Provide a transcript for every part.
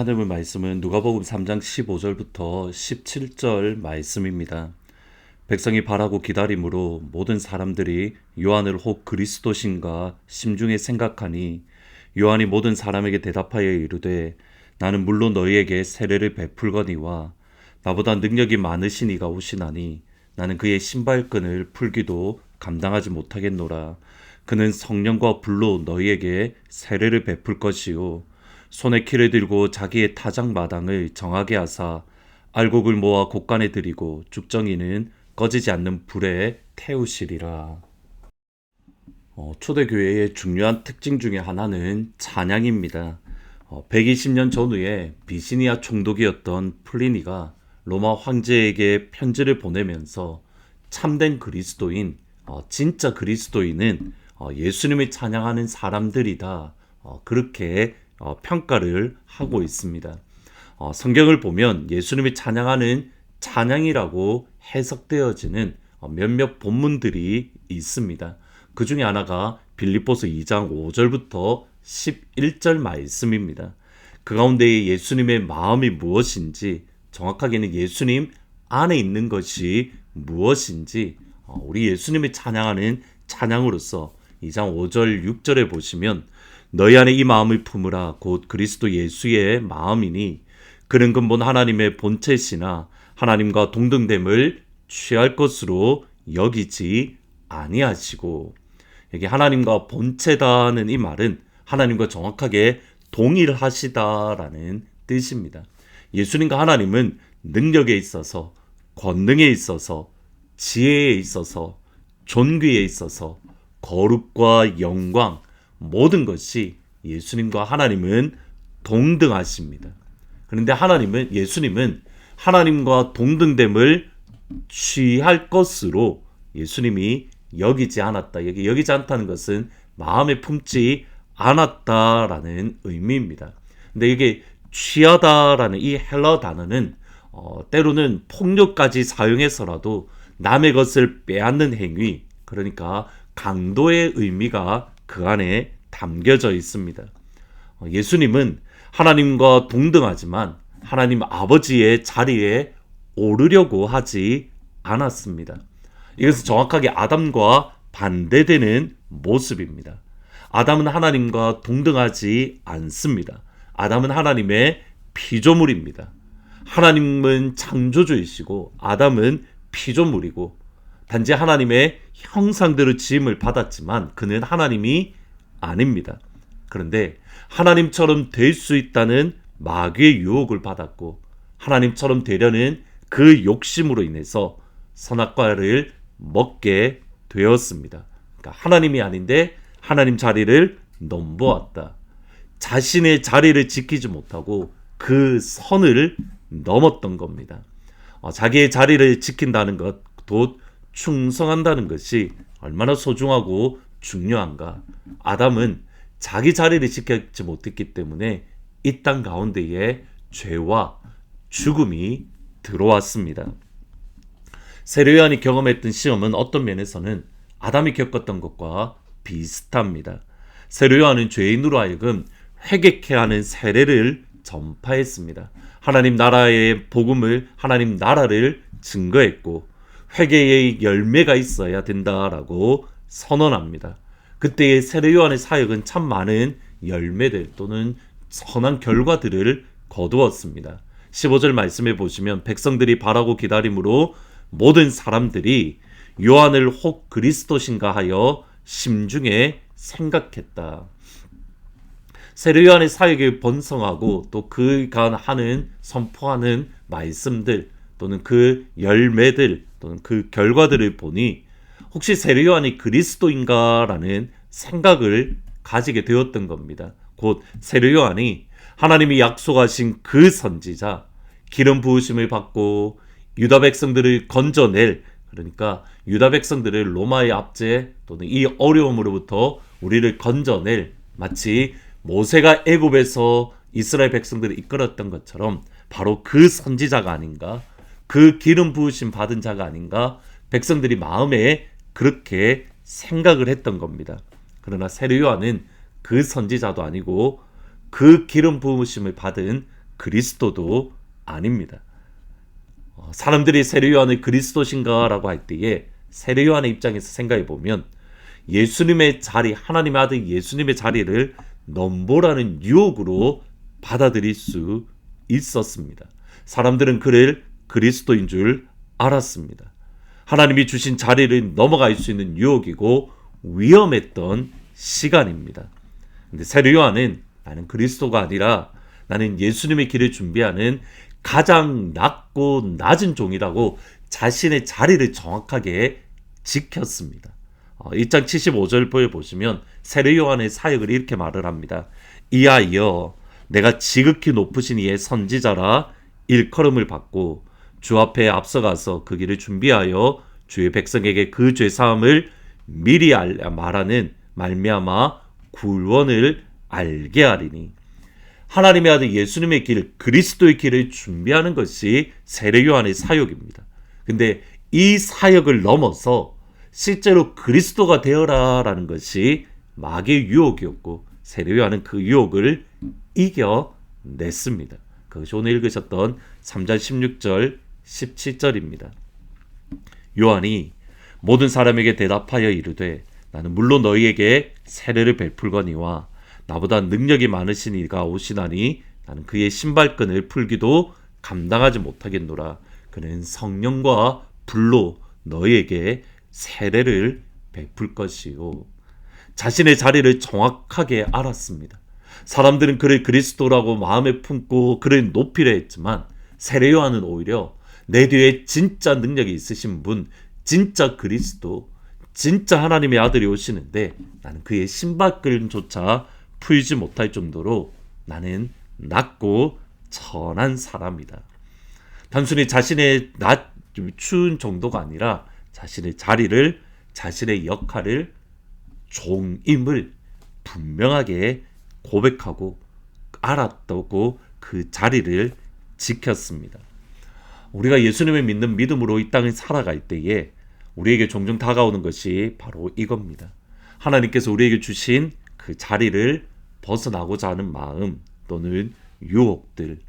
하나님의 말씀은 누가복음 3장 15절부터 17절 말씀입니다. 백성이 바라고 기다림으로 모든 사람들이 요한을 혹 그리스도신가 심중에 생각하니 요한이 모든 사람에게 대답하여 이르되 나는 물론 너희에게 세례를 베풀거니와 나보다 능력이 많으신 이가 오시나니 나는 그의 신발끈을 풀기도 감당하지 못하겠노라. 그는 성령과 불로 너희에게 세례를 베풀 것이요 손에 키를 들고 자기의 타작마당을 정하게 하사 알곡을 모아 곡간에 들이고 죽정이는 꺼지지 않는 불에 태우시리라. 초대교회의 중요한 특징 중에 하나는 찬양입니다. 120년 전후에 비시니아 총독이었던 플리니가 로마 황제에게 편지를 보내면서 참된 그리스도인, 진짜 그리스도인은 예수님을 찬양하는 사람들이다. 그렇게 평가를 하고 있습니다. 성경을 보면 예수님을 찬양하는 찬양이라고 해석되어지는 몇몇 본문들이 있습니다. 그 중에 하나가 빌립보서 2장 5절부터 11절 말씀입니다. 그 가운데 예수님의 마음이 무엇인지, 정확하게는 예수님 안에 있는 것이 무엇인지 우리 예수님을 찬양하는 찬양으로서 2장 5절 6절에 보시면 너희 안에 이 마음을 품으라 곧 그리스도 예수의 마음이니 그는 근본 하나님의 본체시나 하나님과 동등됨을 취할 것으로 여기지 아니하시고, 여기 하나님과 본체다는 이 말은 하나님과 정확하게 동일하시다라는 뜻입니다. 예수님과 하나님은 능력에 있어서, 권능에 있어서, 지혜에 있어서, 존귀에 있어서, 거룩과 영광, 모든 것이 예수님과 하나님은 동등하십니다. 그런데 예수님은 하나님과 동등됨을 취할 것으로 예수님이 여기지 않았다. 여기지 않다는 것은 마음에 품지 않았다라는 의미입니다. 근데 이게 취하다라는 이 헬러 단어는 때로는 폭력까지 사용해서라도 남의 것을 빼앗는 행위, 그러니까 강도의 의미가 그 안에 담겨져 있습니다. 예수님은 하나님과 동등하지만 하나님 아버지의 자리에 오르려고 하지 않았습니다. 이것은 정확하게 아담과 반대되는 모습입니다. 아담은 하나님과 동등하지 않습니다. 아담은 하나님의 피조물입니다. 하나님은 창조주이시고 아담은 피조물이고 단지 하나님의 형상대로 지음을 받았지만 그는 하나님이 아닙니다. 그런데 하나님처럼 될 수 있다는 마귀의 유혹을 받았고 하나님처럼 되려는 그 욕심으로 인해서 선악과를 먹게 되었습니다. 그러니까 하나님이 아닌데 하나님 자리를 넘보았다. 자신의 자리를 지키지 못하고 그 선을 넘었던 겁니다. 자기의 자리를 지킨다는 것, 곧 충성한다는 것이 얼마나 소중하고 중요한가. 아담은 자기 자리를 지키지 못했기 때문에 이 땅 가운데에 죄와 죽음이 들어왔습니다. 세례요한이 경험했던 시험은 어떤 면에서는 아담이 겪었던 것과 비슷합니다. 세례요한은 죄인으로 하여금 회개케 하는 세례를 전파했습니다. 하나님 나라의 복음을, 하나님 나라를 증거했고 회개의 열매가 있어야 된다라고 선언합니다. 그때의 세례요한의 사역은 참 많은 열매들 또는 선한 결과들을 거두었습니다. 15절 말씀해 보시면 백성들이 바라고 기다림으로 모든 사람들이 요한을 혹 그리스도신가 하여 심중에 생각했다. 세례요한의 사역을 번성하고 또 그가 하는 선포하는 말씀들 또는 그 열매들 또는 그 결과들을 보니 혹시 세례요한이 그리스도인가라는 생각을 가지게 되었던 겁니다. 곧 세례요한이 하나님이 약속하신 그 선지자, 기름 부으심을 받고 유다 백성들을 건져낼, 그러니까 유다 백성들을 로마의 압제 또는 이 어려움으로부터 우리를 건져낼, 마치 모세가 애굽에서 이스라엘 백성들을 이끌었던 것처럼 바로 그 선지자가 아닌가, 그 기름 부으심 받은 자가 아닌가 백성들이 마음에 그렇게 생각을 했던 겁니다. 그러나 세례요한은 그 선지자도 아니고 그 기름 부으심을 받은 그리스도도 아닙니다. 사람들이 세례 요한을 그리스도신가 라고 할 때에 세례 요한의 입장에서 생각해 보면 예수님의 자리, 하나님의 아들 예수님의 자리를 넘보라는 유혹으로 받아들일 수 있었습니다. 사람들은 그를 그리스도인 줄 알았습니다. 하나님이 주신 자리를 넘어갈 수 있는 유혹이고 위험했던 시간입니다. 근데 세례 요한은 나는 그리스도가 아니라 나는 예수님의 길을 준비하는 가장 낮고 낮은 종이라고 자신의 자리를 정확하게 지켰습니다. 1장 75절 보시면 세례 요한의 사역을 이렇게 말을 합니다. 이하여 내가 지극히 높으신 이의 선지자라 일컬음을 받고 주 앞에 앞서가서 그 길을 준비하여 주의 백성에게 그 죄 사함을 미리 말하는 말미암아 구원을 알게 하리니. 하나님의 아들 예수님의 길, 그리스도의 길을 준비하는 것이 세례 요한의 사역입니다. 근데 이 사역을 넘어서 실제로 그리스도가 되어라라는 것이 마귀의 유혹이었고 세례 요한은 그 유혹을 이겨냈습니다. 그것이 오늘 읽으셨던 3장 16절 17절입니다. 요한이 모든 사람에게 대답하여 이르되 나는 물론 너희에게 세례를 베풀거니와 나보다 능력이 많으신 이가 오시나니 나는 그의 신발끈을 풀기도 감당하지 못하겠노라. 그는 성령과 불로 너희에게 세례를 베풀 것이요. 자신의 자리를 정확하게 알았습니다. 사람들은 그를 그리스도라고 마음에 품고 그를 높이려 했지만 세례 요한은 오히려 내 뒤에 진짜 능력이 있으신 분, 진짜 그리스도, 진짜 하나님의 아들이 오시는데 나는 그의 신발끈조차 풀지 못할 정도로 나는 낮고 천한 사람이다. 단순히 자신의 낮춘 정도가 아니라 자신의 자리를, 자신의 역할을, 종임을 분명하게 고백하고 알았다고 그 자리를 지켰습니다. 우리가 예수님을 믿는 믿음으로 이 땅을 살아갈 때에 우리에게 종종 다가오는 것이 바로 이겁니다. 하나님께서 우리에게 주신 그 자리를 벗어나고자 하는 마음 또는 유혹들,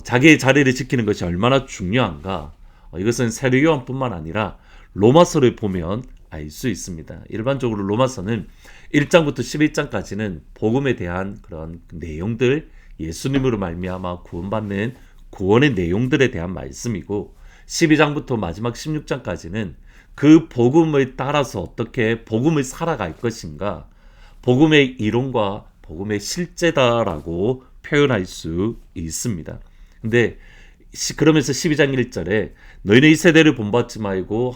자기의 자리를 지키는 것이 얼마나 중요한가. 이것은 세례 요한뿐만 아니라 로마서를 보면 알 수 있습니다. 일반적으로 로마서는 1장부터 11장까지는 복음에 대한 그런 내용들, 예수님으로 말미암아 구원받는 구원의 내용들에 대한 말씀이고 12장부터 마지막 16장까지는 그 복음을 따라서 어떻게 복음을 살아갈 것인가, 복음의 이론과 복음의 실제다라고 표현할 수 있습니다. 근데 그러면서 12장 1절에 너희는 이 세대를 본받지 말고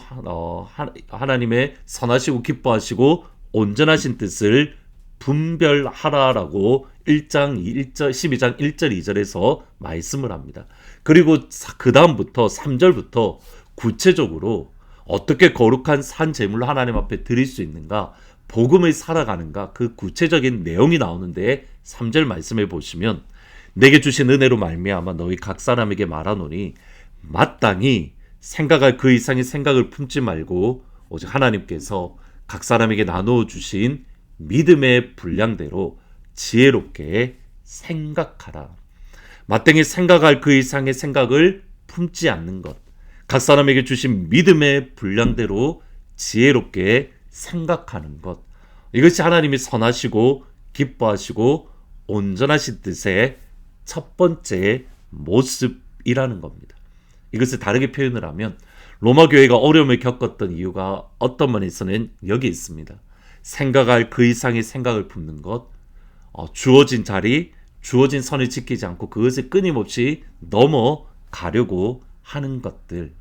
하나님의 선하시고 기뻐하시고 온전하신 뜻을 분별하라라고 12장 1절 2절에서 말씀을 합니다. 그리고 그 다음부터 3절부터 구체적으로 어떻게 거룩한 산 제물로 하나님 앞에 드릴 수 있는가, 복음을 살아가는가, 그 구체적인 내용이 나오는데 3절 말씀을 보시면 내게 주신 은혜로 말미암아 너희 각 사람에게 말하노니 마땅히 생각할 그 이상의 생각을 품지 말고 오직 하나님께서 각 사람에게 나누어 주신 믿음의 분량대로 지혜롭게 생각하라. 마땅히 생각할 그 이상의 생각을 품지 않는 것, 각 사람에게 주신 믿음의 분량대로 지혜롭게 생각하는 것, 이것이 하나님이 선하시고 기뻐하시고 온전하신 뜻의 첫 번째 모습이라는 겁니다. 이것을 다르게 표현을 하면 로마 교회가 어려움을 겪었던 이유가 어떤 면에서는 여기 있습니다. 생각할 그 이상의 생각을 품는 것, 주어진 자리, 주어진 선을 지키지 않고 그것을 끊임없이 넘어가려고 하는 것들.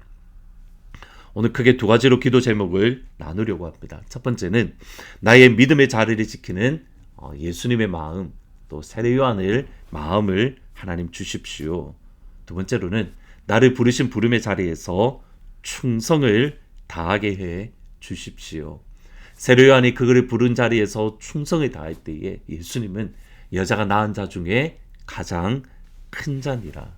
오늘 크게 두 가지로 기도 제목을 나누려고 합니다. 첫 번째는 나의 믿음의 자리를 지키는 예수님의 마음, 또 세례 요한의 마음을 하나님 주십시오. 두 번째로는 나를 부르신 부름의 자리에서 충성을 다하게 해 주십시오. 세례 요한이 그를 부른 자리에서 충성을 다할 때에 예수님은 여자가 낳은 자 중에 가장 큰 자니라.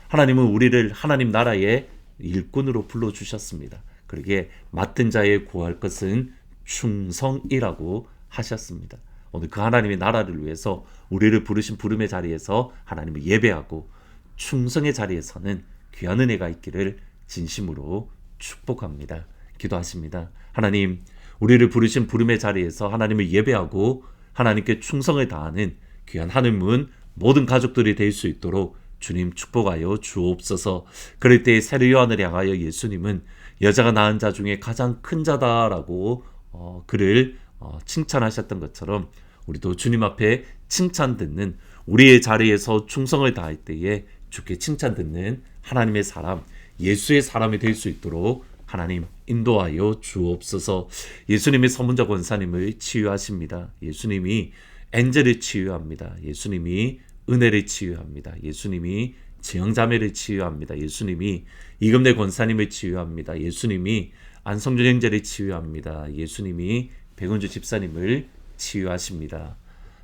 하나님은 우리를 하나님 나라의 일꾼으로 불러주셨습니다. 그러기에 맡은 자에 구할 것은 충성이라고 하셨습니다. 오늘 그 하나님의 나라를 위해서 우리를 부르신 부름의 자리에서 하나님을 예배하고 충성의 자리에 서는 귀한 은혜가 있기를 진심으로 축복합니다. 기도하십니다. 하나님, 우리를 부르신 부름의 자리에서 하나님을 예배하고 하나님께 충성을 다하는 귀한 하늘문 모든 가족들이 될 수 있도록 주님 축복하여 주옵소서. 그럴 때 세례 요한을 향하여 예수님은 여자가 낳은 자 중에 가장 큰 자다라고 그를 칭찬하셨던 것처럼 우리도 주님 앞에 칭찬 듣는, 우리의 자리에서 충성을 다할 때에 주께 칭찬 듣는 하나님의 사람, 예수의 사람이 될 수 있도록 하나님 인도하여 주옵소서. 예수님이 서문자 권사님을 치유하십니다. 예수님이 엔젤을 치유합니다. 예수님이 은혜를 치유합니다. 예수님이 지영자매를 치유합니다. 예수님이 이금래 권사님을 치유합니다. 예수님이 안성준 형제를 치유합니다. 예수님이 백은주 집사님을 치유하십니다.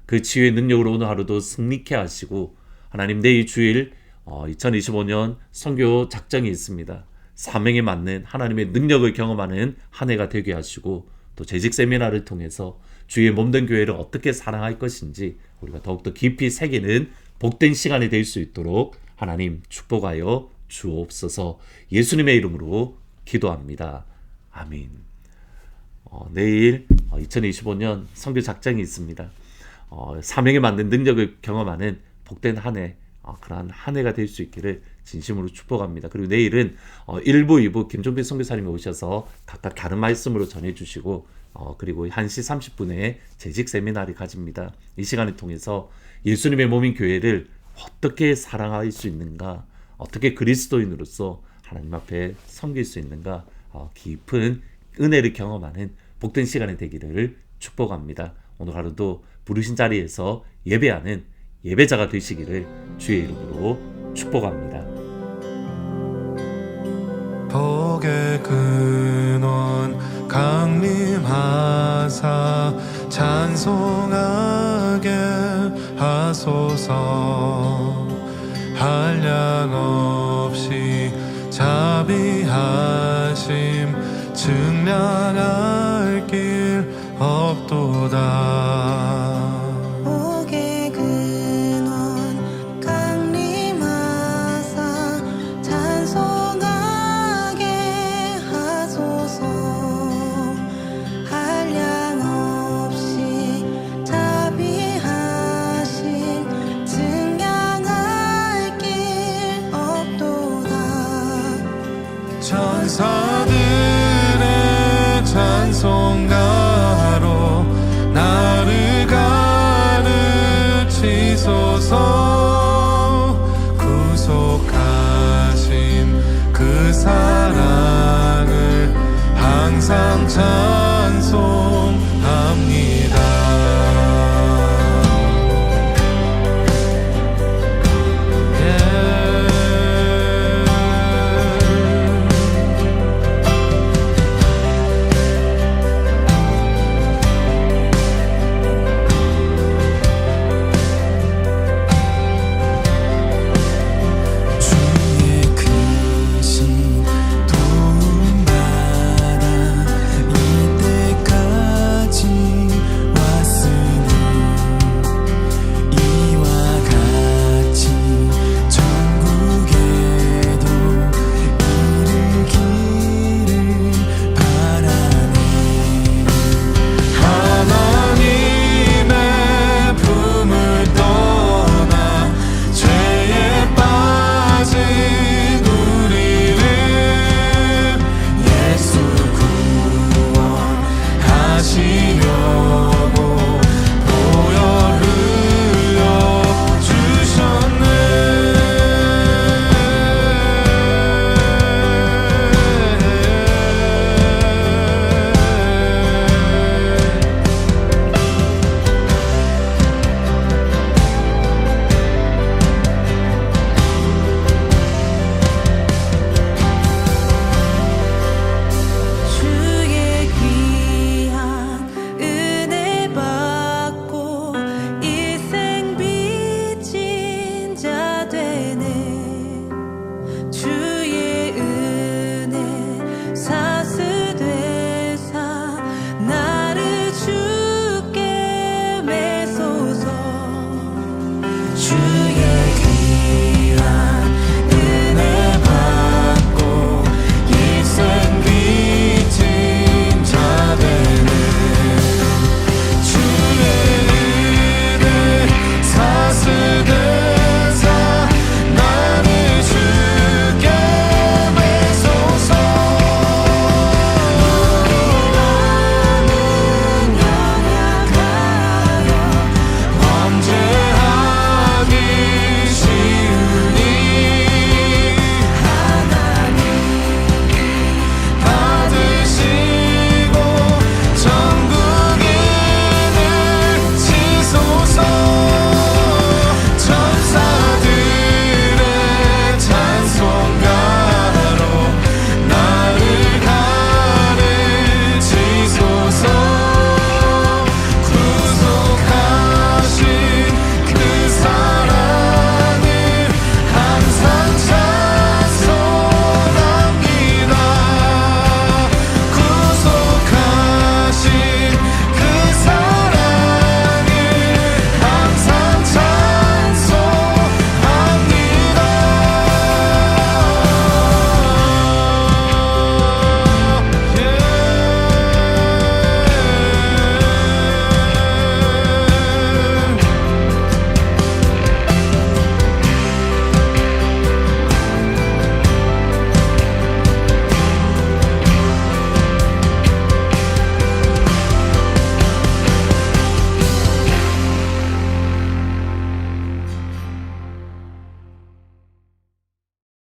그 치유의 능력으로 오늘 하루도 승리케 하시고, 하나님 내일 주일 2025년 선교 작정이 있습니다. 사명에 맞는 하나님의 능력을 경험하는 한 해가 되게 하시고, 또 재직 세미나를 통해서 주의 몸된 교회를 어떻게 사랑할 것인지 우리가 더욱더 깊이 새기는 복된 시간이 될 수 있도록 하나님 축복하여 주옵소서. 예수님의 이름으로 기도합니다. 아멘. 내일 2025년 선교 작정이 있습니다. 사명에 맞는 능력을 경험하는 복된 한 해, 그러한 한 해가 될 수 있기를 진심으로 축복합니다. 그리고 내일은 1부, 2부 김종필 선교사님이 오셔서 각각 다른 말씀으로 전해주시고, 그리고 1시 30분에 재직 세미나를 가집니다. 이 시간을 통해서 예수님의 몸인 교회를 어떻게 사랑할 수 있는가, 어떻게 그리스도인으로서 하나님 앞에 섬길 수 있는가, 깊은 은혜를 경험하는 복된 시간이 되기를 축복합니다. 오늘 하루도 부르신 자리에서 예배하는 예배자가 되시기를 주의 이름으로 축복합니다. 복의 근원 강림하사 찬송하게 하소서. 한량없이 자비하심 증량할 길 없도다. 천사들의 찬송가로 나를 가르치소서. 구속하신 그 사랑을 항상